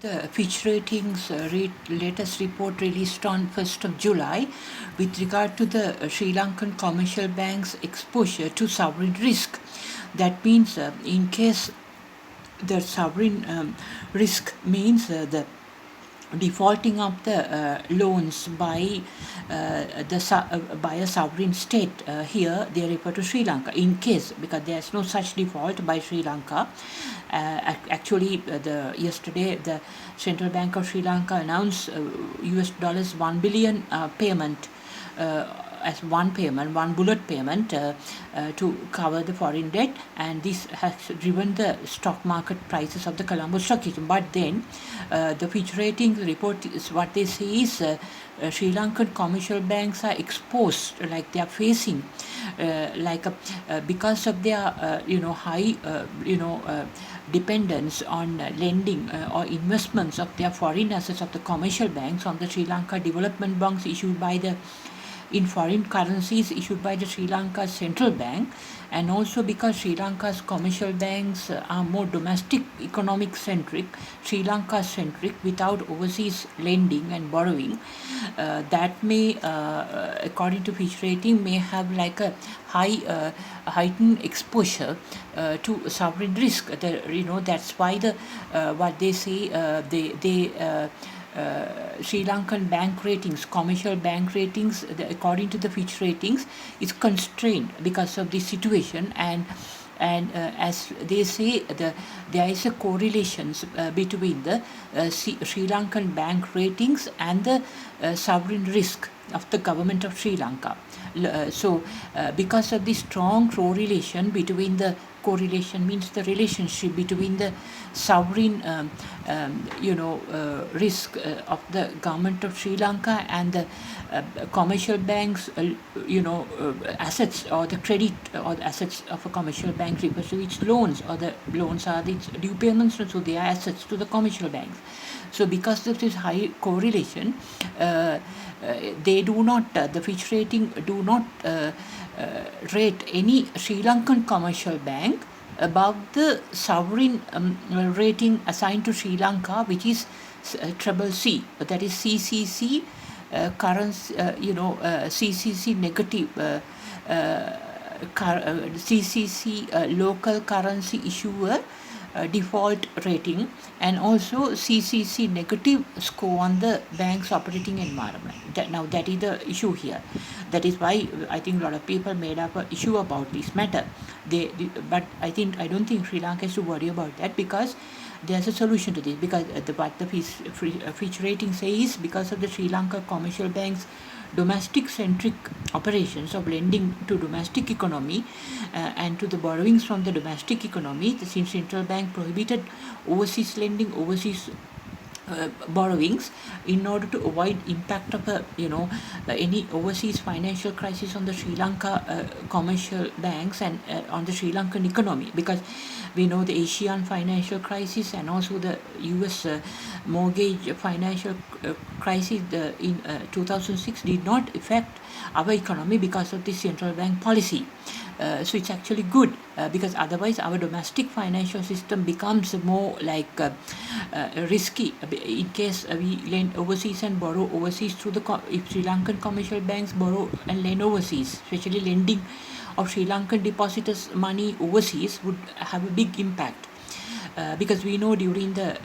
The Fitch Ratings latest report released on 1st of July with regard to the Sri Lankan commercial bank's exposure to sovereign risk. That means in case the sovereign risk means the defaulting of the loans by a sovereign state. Here they refer to Sri Lanka in case, because there is no such default by Sri Lanka. Actually, the yesterday the Central Bank of Sri Lanka announced US dollars 1 billion payment as one bullet payment to cover the foreign debt, and this has driven the stock market prices of the Colombo Stock Exchange. But then the Fitch Ratings report is what they say is Sri Lankan commercial banks are exposed, like they are facing, because of their high dependence on lending or investments of their foreign assets of the commercial banks on the Sri Lanka development bonds issued by the in foreign currencies issued by the Sri Lanka Central Bank, and also because Sri Lanka's commercial banks are more domestic economic centric, Sri Lanka centric, without overseas lending and borrowing, that may, according to Fitch Rating, may have like a heightened exposure to sovereign risk. That's why the what they say Sri Lankan bank ratings, commercial bank ratings, according to the Fitch Ratings, is constrained because of this situation, and as they say, there is a correlation between the Sri Lankan bank ratings and the sovereign risk of the government of Sri Lanka. So, because of this strong correlation between the correlation means the relationship between the sovereign risk of the government of Sri Lanka and the commercial banks assets, or the credit or the assets of a commercial bank refers to its loans, or the loans are its due payments, so they are assets to the commercial banks. So because of this high correlation, they do not, the Fitch Rating do not rate any Sri Lankan commercial bank above the sovereign rating assigned to Sri Lanka, which is CCC, that is CCC currency, CCC negative, CCC local currency issuer default rating, and also CCC negative score on the bank's operating environment. That is the issue here. That is why I think a lot of people made up an issue about this matter. But I don't think Sri Lanka has to worry about that, because there's a solution to this. Because what the Fitch Rating says, because of the Sri Lanka commercial banks domestic centric operations of lending to domestic economy and to the borrowings from the domestic economy, the Central Bank prohibited overseas lending, overseas borrowings, in order to avoid impact of any overseas financial crisis on the Sri Lanka commercial banks and on the Sri Lankan economy, because we know the Asian financial crisis and also the US mortgage financial crisis in 2006 did not affect our economy because of the central bank policy. So it's actually good, because otherwise our domestic financial system becomes more like risky in case we lend overseas and borrow overseas through if Sri Lankan commercial banks borrow and lend overseas, especially lending of Sri Lankan depositors money overseas would have a big impact. Because we know during the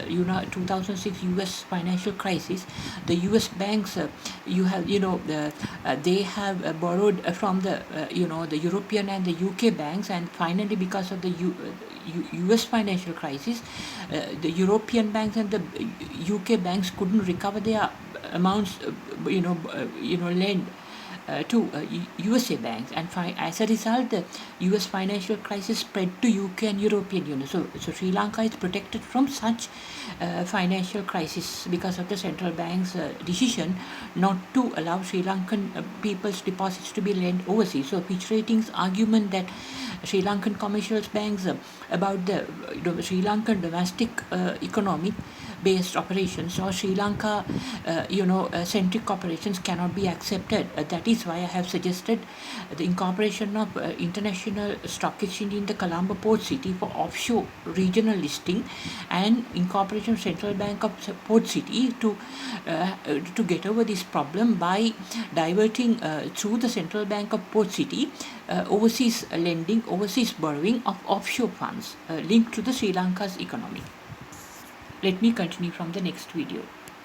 2006 US financial crisis, the US banks they have borrowed from the the European and the UK banks, and finally because of the US financial crisis, the European banks and the UK banks couldn't recover their amounts lend to USA banks, and as a result, the US financial crisis spread to UK and European Union. So Sri Lanka is protected from such financial crisis because of the central bank's decision not to allow Sri Lankan people's deposits to be lent overseas. So Fitch Ratings' argument that Sri Lankan commercial banks about the Sri Lankan domestic economic based operations or Sri Lanka centric operations cannot be accepted. That is is why I have suggested the incorporation of International Stock Exchange in the Colombo Port City for offshore regional listing, and incorporation of Central Bank of Port City to get over this problem by diverting through the Central Bank of Port City overseas lending, overseas borrowing of offshore funds linked to the Sri Lanka's economy. Let me continue from the next video.